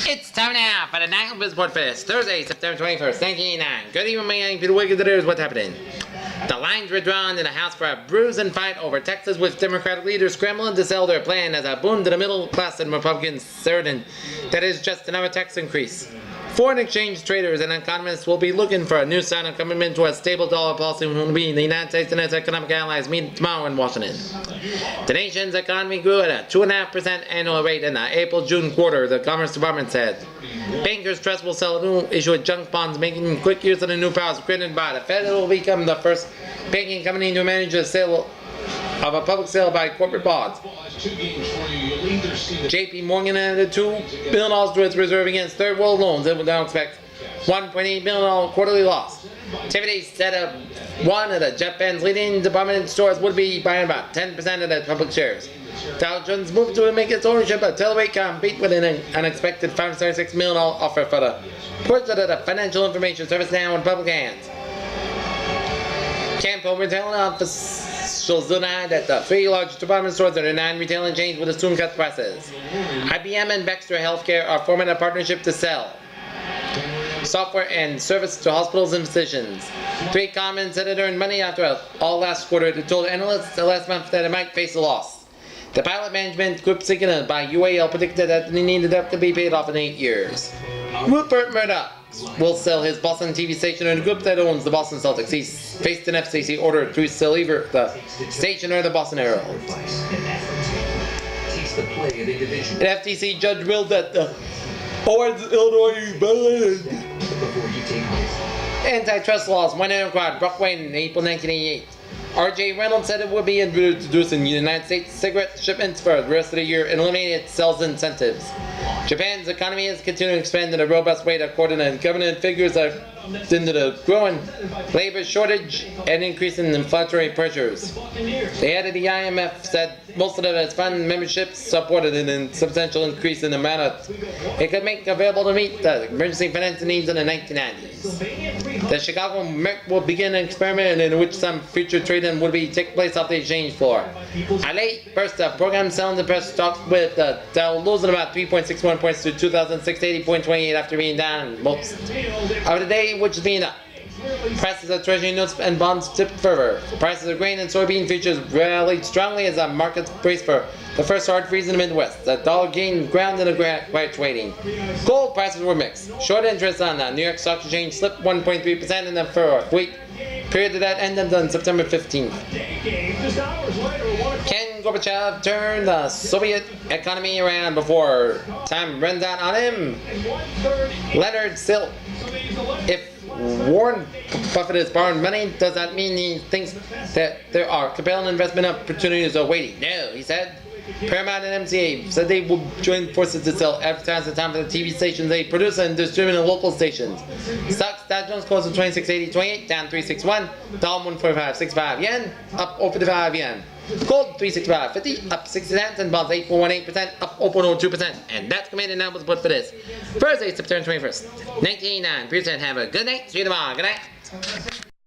It's time now for the National Business Report for this Thursday, September 21st, 1989. Good evening, my young people. Wiggins, here's what's happening. The lines were drawn in the House for a bruising fight over Texas, with Democratic leaders scrambling to sell their plan as a boon to the middle class and Republicans certain that is just another tax increase. Foreign exchange traders and economists will be looking for a new sign of commitment to a stable dollar policy when we, the United States and its economic allies, meet tomorrow in Washington. The nation's economy grew at a 2.5% annual rate in the April-June quarter, the Commerce Department said. Bankers Trust will issue junk bonds, making quick use of the new powers created by the Fed. It will become the first banking company to manage the sale of a public sale by corporate bonds. JP Morgan added $2 billion to its reserve against third world loans. It will now expect $1.8 billion quarterly loss. Tiffany said one of the Japan's leading department stores would be buying about 10% of the public shares. Dow Jones moved to make its ownership of Telluride compete with an unexpected $576 million offer for the purchase of the financial information service now in public hands. Campo retail officials denied that the three largest department stores and their 9 retailing chains would soon cut prices. IBM and Baxter Healthcare are forming a partnership to sell software and service to hospitals and physicians. 3 Common said it earned money after all last quarter. It told analysts last month that it might face a loss. The pilot management group taken by UAL predicted that they needed to be paid off in 8 years. Rupert Murdoch will sell his Boston TV station and the group that owns the Boston Celtics. He's faced an FCC order to sell either the station or the Boston Herald. An FTC judge ruled that the Owens, Illinois ballot antitrust laws went in required Brockway in April 1988. R.J. Reynolds said it would be introducing United States cigarette shipments for the rest of the year and eliminating its sales incentives. Japan's economy is continuing to expand in a robust rate according to government figures into the growing labor shortage and increasing inflationary pressures. The head of the IMF said most of its fund memberships supported an substantial increase in the amount it could make available to meet the emergency financing needs in the 1990s. The Chicago Merc will begin an experiment in which some future trading would take place off the exchange floor. A late burst of program selling the press stock with the Dow losing about 3.61 points to 2006 80.28 after being down most of the day, which is being up. Prices of treasury notes and bonds tipped further. Prices of grain and soybean futures rallied strongly as the markets braced for the first hard freeze in the Midwest. The dollar gained ground in the quiet trading. Gold prices were mixed. Short interest on the New York Stock Exchange slipped 1.3% in the 4th week period that ended on September 15th. Can Gorbachev turn the Soviet economy around before time runs out on him? Leonard Silk. If Warren Buffett is borrowing money, does that mean he thinks that there are compelling investment opportunities awaiting? No, he said. Paramount and MCA said they will join forces to sell advertising time for the TV stations they produce and distribute in local stations. Stocks Dow Jones closed at 26.8028, down 361. Dollar 145.65 yen, up 0.55 yen. Gold 365.50, up 60 cents, and bonds 8.18%, up 0.02%. And that's committed now was put for this Thursday, September 21st, 1989. Peace and have a good night. See you tomorrow. Good night.